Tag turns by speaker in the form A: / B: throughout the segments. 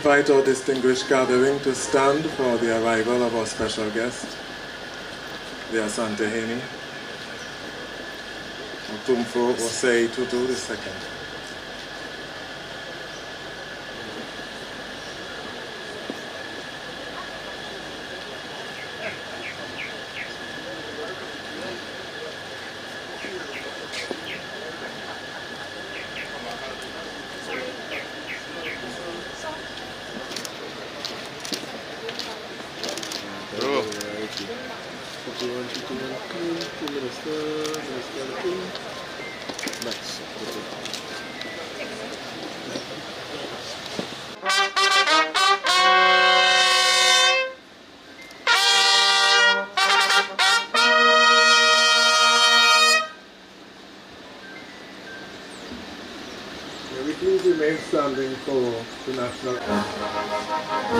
A: invite our distinguished gathering to stand for the arrival of our special guest, the Asantehene, Otumfuo Osei Tutu II. We please remain standing for the national anthem.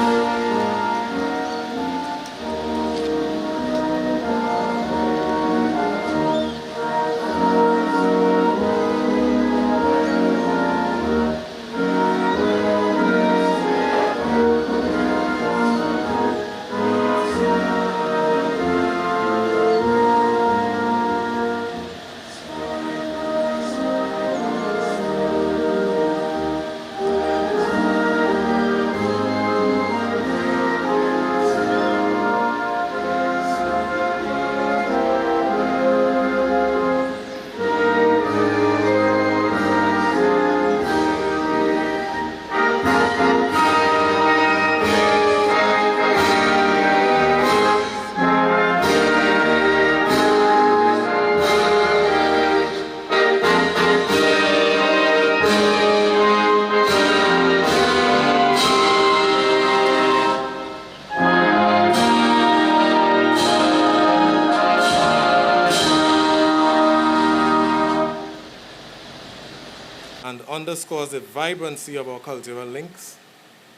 A: And underscores the vibrancy of our cultural links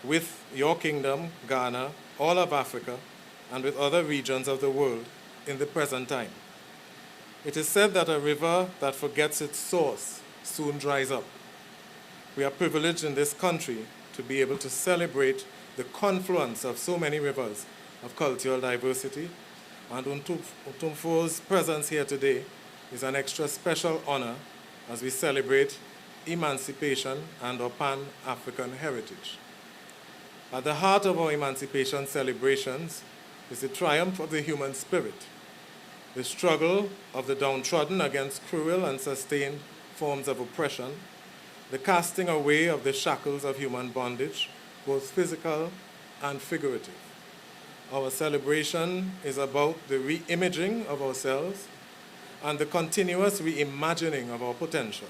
A: with your kingdom, Ghana, all of Africa, and with other regions of the world in the present time. It is said that a river that forgets its source soon dries up. We are privileged in this country to be able to celebrate the confluence of so many rivers of cultural diversity, and Otumfuo's presence here today is an extra special honor as we celebrate emancipation and our Pan-African heritage. At the heart of our emancipation celebrations is the triumph of the human spirit, the struggle of the downtrodden against cruel and sustained forms of oppression, the casting away of the shackles of human bondage, both physical and figurative. Our celebration is about the re-imaging of ourselves and the continuous reimagining of our potential,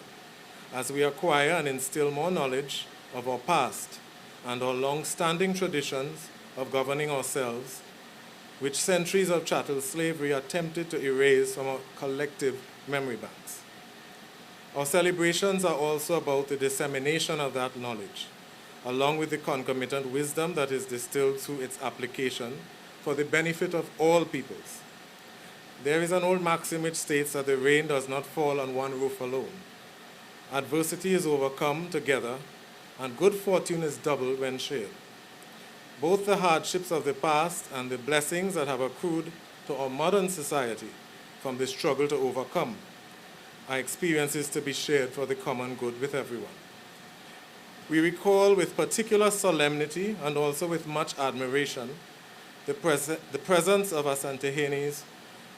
A: as we acquire and instill more knowledge of our past and our long-standing traditions of governing ourselves, which centuries of chattel slavery attempted to erase from our collective memory banks. Our celebrations are also about the dissemination of that knowledge, along with the concomitant wisdom that is distilled through its application for the benefit of all peoples. There is an old maxim which states that the rain does not fall on one roof alone. Adversity is overcome together, and good fortune is doubled when shared. Both the hardships of the past and the blessings that have accrued to our modern society from the struggle to overcome are experiences to be shared for the common good with everyone. We recall with particular solemnity and also with much admiration the presence of Asantehene's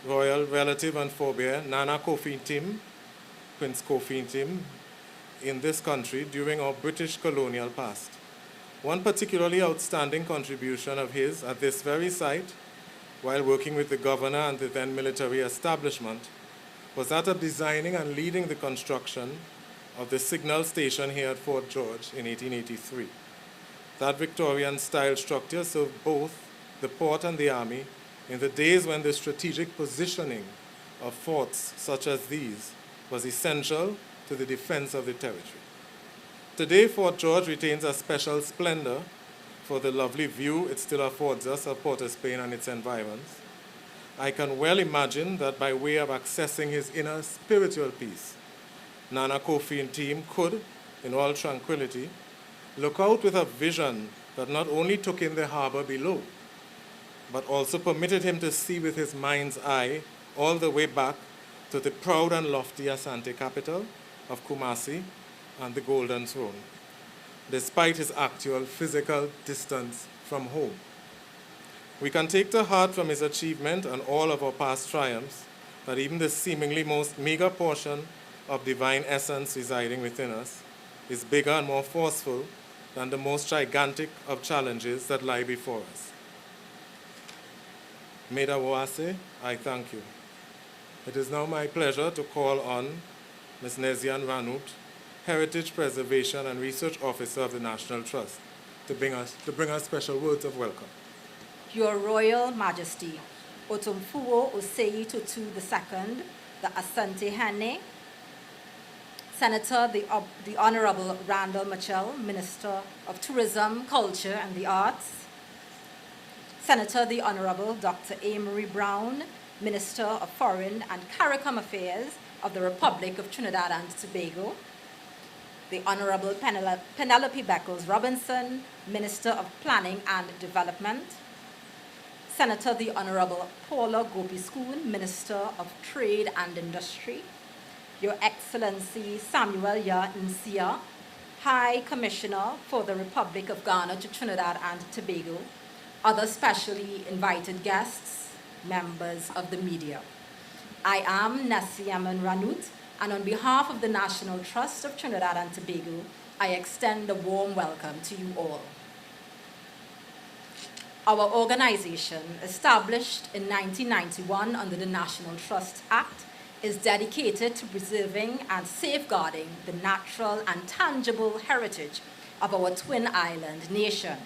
A: royal relative and forebear, Nana Kofi Ntim, Prince Kofi Ntim, in this country during our British colonial past. One particularly outstanding contribution of his at this very site, while working with the governor and the then military establishment, was that of designing and leading the construction of the signal station here at Fort George in 1883. That Victorian-style structure served both the port and the army in the days when the strategic positioning of forts such as these was essential to the defense of the territory. Today, Fort George retains a special splendor for the lovely view it still affords us of Port of Spain and its environs. I can well imagine that by way of accessing his inner spiritual peace, Nana Kofi Ntim could, in all tranquility, look out with a vision that not only took in the harbor below, but also permitted him to see with his mind's eye all the way back to the proud and lofty Asante capital of Kumasi and the Golden Throne, despite his actual physical distance from home. We can take to heart from his achievement and all of our past triumphs that even the seemingly most meager portion of divine essence residing within us is bigger and more forceful than the most gigantic of challenges that lie before us. Meda Wase, I thank you. It is now my pleasure to call on Ms. Nezian Ranut, Heritage Preservation and Research Officer of the National Trust, to bring us special words of welcome.
B: Your Royal Majesty, Otumfuo Osei Tutu II, the Asante Hene, Senator the Honorable Randall Mitchell, Minister of Tourism, Culture and the Arts, Senator the Honorable Dr. Amory Brown, Minister of Foreign and CARICOM Affairs of the Republic of Trinidad and Tobago, the Honorable Penelope Beckles Robinson, Minister of Planning and Development, Senator the Honorable Paula Gopi-Schoon, Minister of Trade and Industry, Your Excellency Samuel Ya Nsia, High Commissioner for the Republic of Ghana to Trinidad and Tobago, other specially invited guests, members of the media. I am Nezian Ranut, and on behalf of the National Trust of Trinidad and Tobago, I extend a warm welcome to you all. Our organization, established in 1991 under the National Trust Act, is dedicated to preserving and safeguarding the natural and tangible heritage of our twin island nation.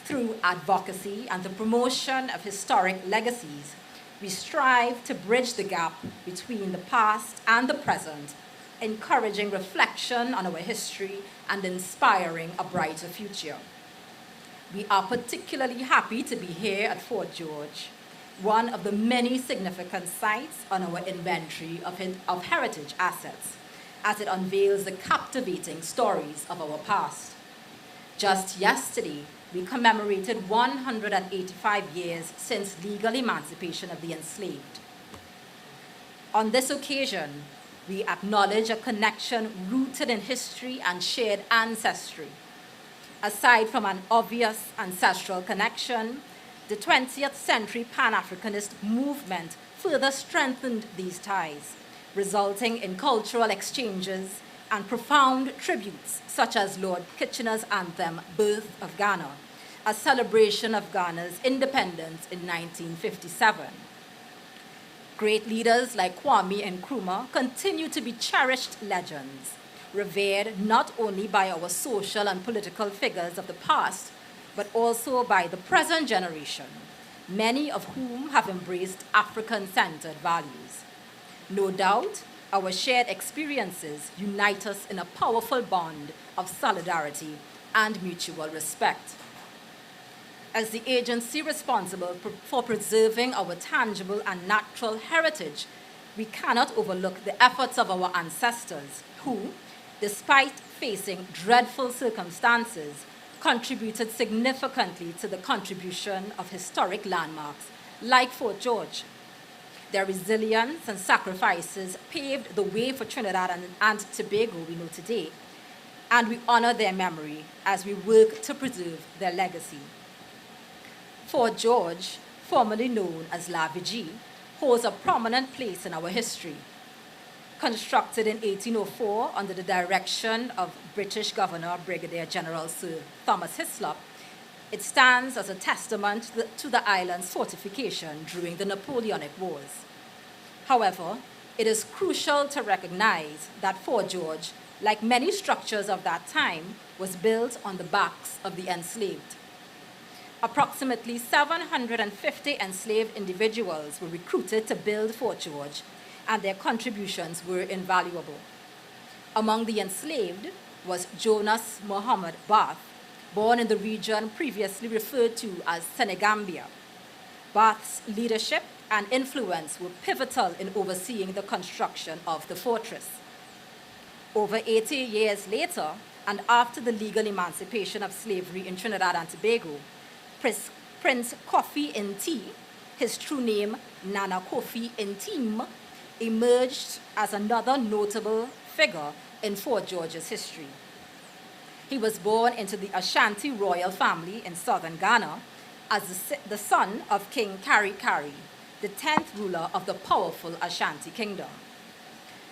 B: Through advocacy and the promotion of historic legacies, we strive to bridge the gap between the past and the present, encouraging reflection on our history and inspiring a brighter future. We are particularly happy to be here at Fort George, one of the many significant sites on our inventory of heritage assets, as it unveils the captivating stories of our past. Just yesterday, we commemorated 185 years since legal emancipation of the enslaved. On this occasion, we acknowledge a connection rooted in history and shared ancestry. Aside from an obvious ancestral connection, the 20th century Pan-Africanist movement further strengthened these ties, resulting in cultural exchanges and profound tributes, such as Lord Kitchener's anthem, Birth of Ghana, a celebration of Ghana's independence in 1957. Great leaders like Kwame Nkrumah continue to be cherished legends, revered not only by our social and political figures of the past, but also by the present generation, many of whom have embraced African-centered values. No doubt, our shared experiences unite us in a powerful bond of solidarity and mutual respect. As the agency responsible for preserving our tangible and natural heritage, we cannot overlook the efforts of our ancestors who, despite facing dreadful circumstances, contributed significantly to the contribution of historic landmarks like Fort George. Their resilience and sacrifices paved the way for Trinidad and Tobago we know today, and we honor their memory as we work to preserve their legacy. Fort George, formerly known as La Vigie, holds a prominent place in our history. Constructed in 1804 under the direction of British Governor Brigadier General Sir Thomas Hislop, it stands as a testament to the island's fortification during the Napoleonic Wars. However, it is crucial to recognize that Fort George, like many structures of that time, was built on the backs of the enslaved. Approximately 750 enslaved individuals were recruited to build Fort George, and their contributions were invaluable. Among the enslaved was Jonas Muhammad Bath, born in the region previously referred to as Senegambia. Bath's leadership and influence were pivotal in overseeing the construction of the fortress. Over 80 years later, and after the legal emancipation of slavery in Trinidad and Tobago, Prince Kofi Nti, his true name Nana Kofi Ntim, emerged as another notable figure in Fort George's history. He was born into the Ashanti royal family in southern Ghana as the son of King Kari Kari, the 10th ruler of the powerful Ashanti Kingdom.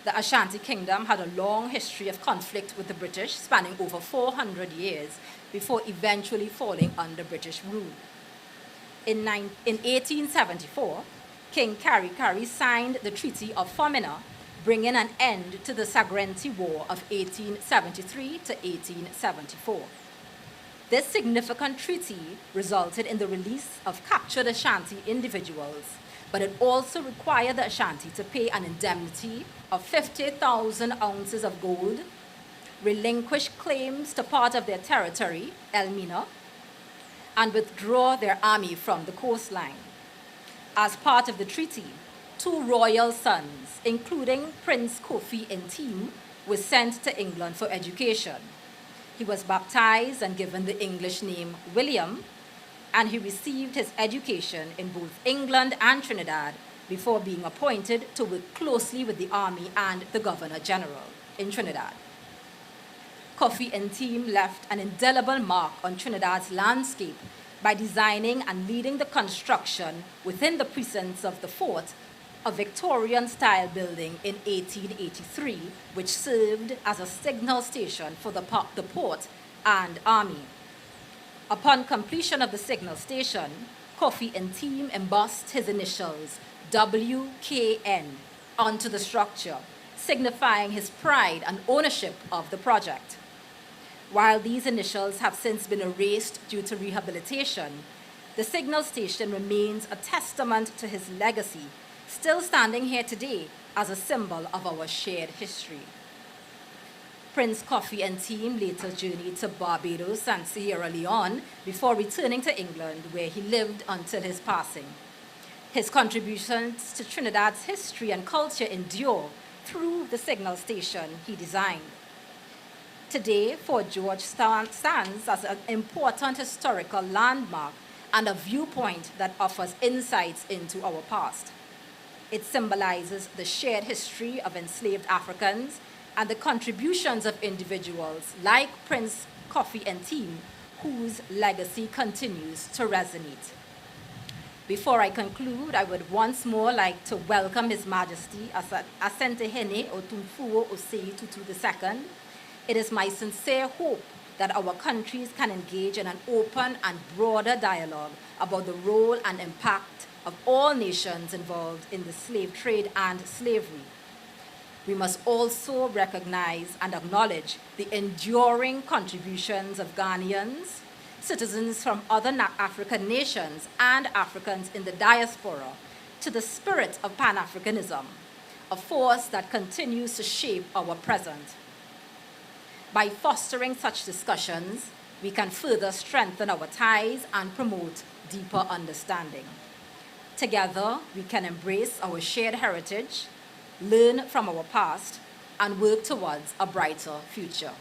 B: The Ashanti Kingdom had a long history of conflict with the British, spanning over 400 years, before eventually falling under British rule. In 1874, King Kari Kari signed the Treaty of Fomena, bringing an end to the Sagrenti War of 1873 to 1874. This significant treaty resulted in the release of captured Ashanti individuals, but it also required the Ashanti to pay an indemnity of 50,000 ounces of gold, relinquish claims to part of their territory, Elmina, and withdraw their army from the coastline. As part of the treaty, 2 royal sons, including Prince Kofi Ntim, were sent to England for education. He was baptized and given the English name William, and he received his education in both England and Trinidad before being appointed to work closely with the army and the Governor General in Trinidad. Kofi Ntim left an indelible mark on Trinidad's landscape by designing and leading the construction within the precincts of the fort, a Victorian-style building in 1883, which served as a signal station for the port and army. Upon completion of the signal station, Kofi Ntim embossed his initials, WKN, onto the structure, signifying his pride and ownership of the project. While these initials have since been erased due to rehabilitation, the signal station remains a testament to his legacy, still standing here today as a symbol of our shared history. Prince Kofi Ntim later journeyed to Barbados and Sierra Leone before returning to England, where he lived until his passing. His contributions to Trinidad's history and culture endure through the signal station he designed. Today, Fort George stands as an important historical landmark and a viewpoint that offers insights into our past. It symbolizes the shared history of enslaved Africans and the contributions of individuals like Prince Kofi Ntim, whose legacy continues to resonate. Before I conclude, I would once more like to welcome His Majesty Asantehene Otumfuo Osei Tutu II. It is my sincere hope that our countries can engage in an open and broader dialogue about the role and impact of all nations involved in the slave trade and slavery. We must also recognize and acknowledge the enduring contributions of Ghanaians, citizens from other African nations, and Africans in the diaspora to the spirit of Pan-Africanism, a force that continues to shape our present. By fostering such discussions, we can further strengthen our ties and promote deeper understanding. Together, we can embrace our shared heritage, learn from our past, and work towards a brighter future.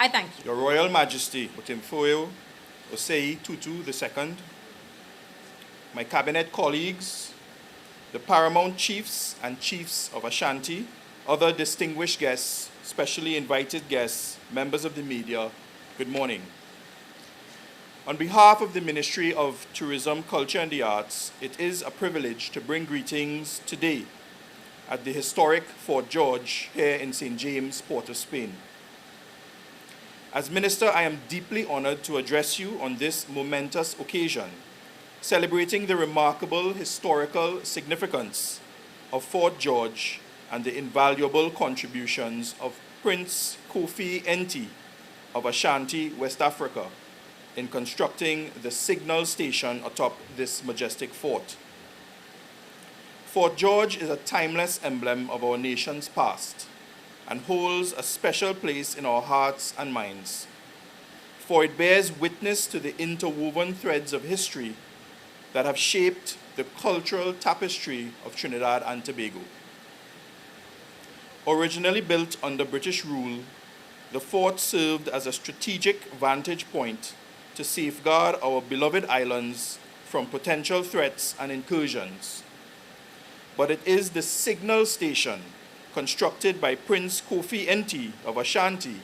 B: I thank you.
C: Your Royal Majesty, Otumfuo Osei Tutu II, my cabinet colleagues, the paramount chiefs and chiefs of Ashanti, other distinguished guests, specially invited guests, members of the media, good morning. On behalf of the Ministry of Tourism, Culture and the Arts, it is a privilege to bring greetings today at the historic Fort George here in St. James, Port of Spain. As Minister, I am deeply honored to address you on this momentous occasion, celebrating the remarkable historical significance of Fort George and the invaluable contributions of Prince Kofi Nti of Ashanti, West Africa, in constructing the signal station atop this majestic fort. Fort George is a timeless emblem of our nation's past and holds a special place in our hearts and minds, for it bears witness to the interwoven threads of history that have shaped the cultural tapestry of Trinidad and Tobago. Originally built under British rule, the fort served as a strategic vantage point to safeguard our beloved islands from potential threats and incursions. But it is the signal station constructed by Prince Kofi Enti of Ashanti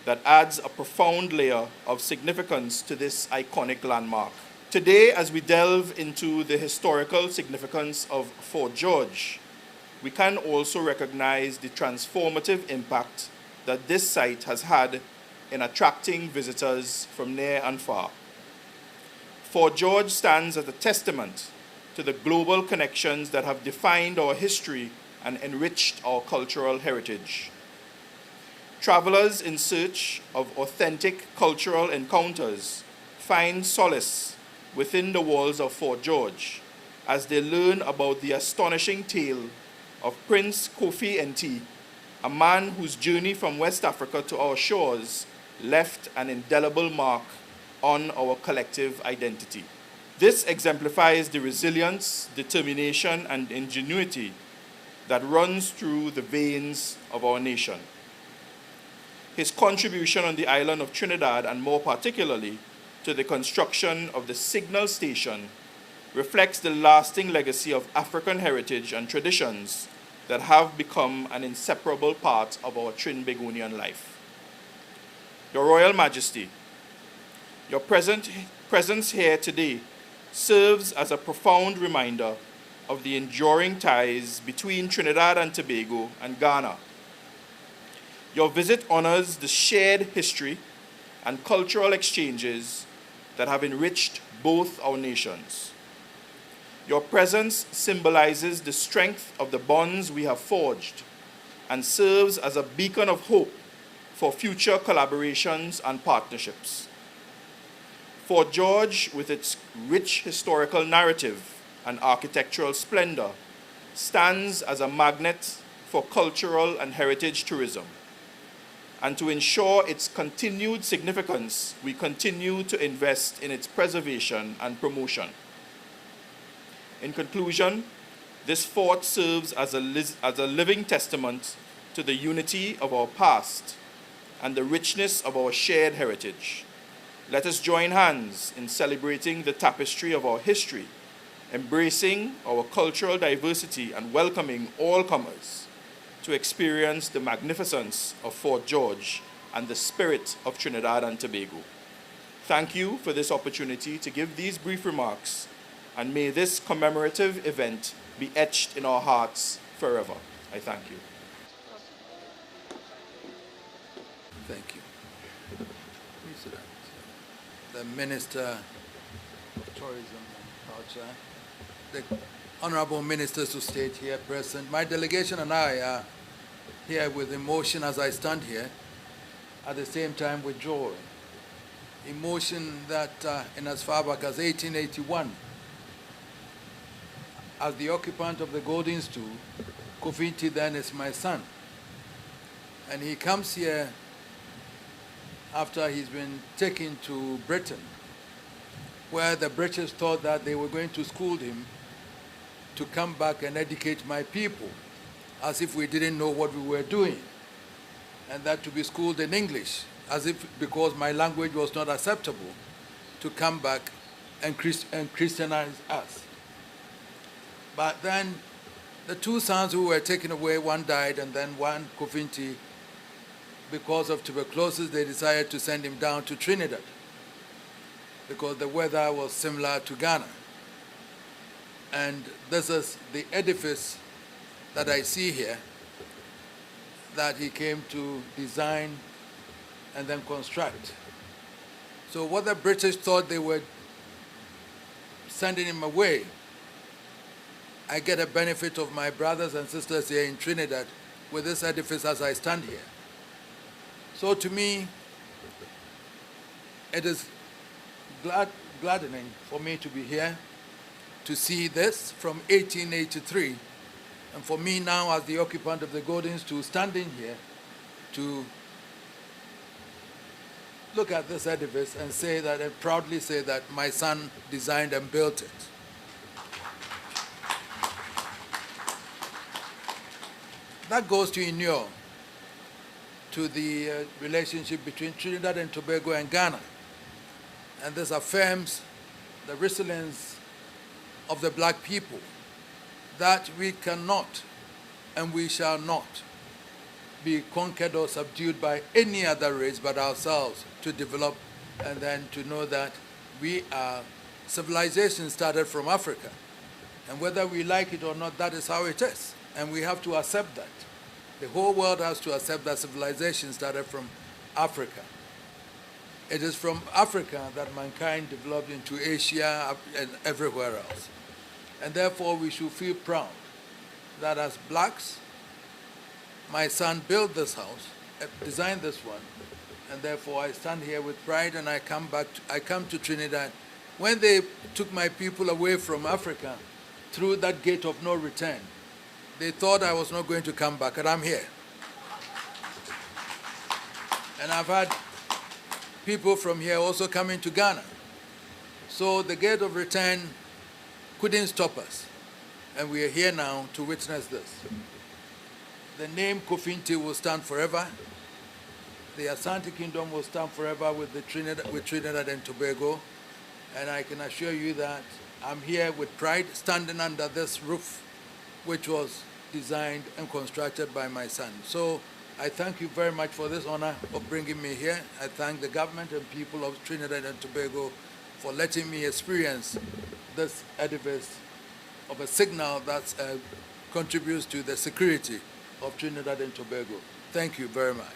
C: that adds a profound layer of significance to this iconic landmark. Today, as we delve into the historical significance of Fort George, we can also recognize the transformative impact that this site has had in attracting visitors from near and far. Fort George stands as a testament to the global connections that have defined our history and enriched our cultural heritage. Travelers in search of authentic cultural encounters find solace within the walls of Fort George as they learn about the astonishing tale of Prince Kofi Enti, a man whose journey from West Africa to our shores left an indelible mark on our collective identity. This exemplifies the resilience, determination, and ingenuity that runs through the veins of our nation. His contribution on the island of Trinidad, and more particularly to the construction of the signal station, reflects the lasting legacy of African heritage and traditions that have become an inseparable part of our Trinbagonian life. Your Royal Majesty, your presence here today serves as a profound reminder of the enduring ties between Trinidad and Tobago and Ghana. Your visit honors the shared history and cultural exchanges that have enriched both our nations. Your presence symbolizes the strength of the bonds we have forged and serves as a beacon of hope for future collaborations and partnerships. Fort George, with its rich historical narrative and architectural splendor, stands as a magnet for cultural and heritage tourism. And to ensure its continued significance, we continue to invest in its preservation and promotion. In conclusion, this fort serves as a living testament to the unity of our past and the richness of our shared heritage. Let us join hands in celebrating the tapestry of our history, embracing our cultural diversity and welcoming all comers to experience the magnificence of Fort George and the spirit of Trinidad and Tobago. Thank you for this opportunity to give these brief remarks, and may this commemorative event be etched in our hearts forever. I thank you.
D: Thank you. The Minister of Tourism and Culture, the Honorable Ministers of State here present, my delegation and I are here with emotion as I stand here, at the same time with joy. Emotion that in as far back as 1881, as the occupant of the Golden Stool, Kofi Enti then is my son. And he comes here after he's been taken to Britain, where the British thought that they were going to school him to come back and educate my people, as if we didn't know what we were doing, and that to be schooled in English, as if because my language was not acceptable, to come back and Christianize us. But then the two sons who were taken away, one died, and then one, Kofi Enti, because of tuberculosis, they decided to send him down to Trinidad because the weather was similar to Ghana. And this is the edifice that I see here that he came to design and then construct. So what the British thought they were sending him away, I get a benefit of my brothers and sisters here in Trinidad with this edifice as I stand here. So to me, it is gladdening for me to be here to see this from 1883, and for me now as the occupant of the Golden Stool standing here to look at this edifice and say that, and proudly say that my son designed and built it. That goes to inure to the relationship between Trinidad and Tobago and Ghana. And this affirms the resilience of the black people, that we cannot and we shall not be conquered or subdued by any other race but ourselves, to develop and then to know that we are, civilization started from Africa. And whether we like it or not, that is how it is. And we have to accept that. The whole world has to accept that civilization started from Africa. It is from Africa that mankind developed into Asia and everywhere else. And therefore we should feel proud that as blacks, my son built this house, designed this one, and therefore I stand here with pride, and I come to Trinidad. When they took my people away from Africa through that gate of no return, they thought I was not going to come back, and I'm here. And I've had people from here also coming to Ghana. So the gate of return couldn't stop us. And we are here now to witness this. The name Kofi Nti will stand forever. The Asante Kingdom will stand forever with Trinidad and Tobago. And I can assure you that I'm here with pride, standing under this roof, which was designed and constructed by my son. So I thank you very much for this honor of bringing me here. I thank the government and people of Trinidad and Tobago for letting me experience this edifice of a signal that contributes to the security of Trinidad and Tobago. Thank you very much.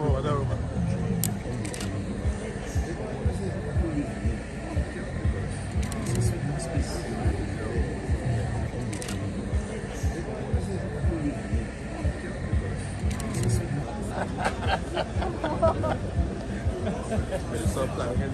E: Oh,
A: Stop planning.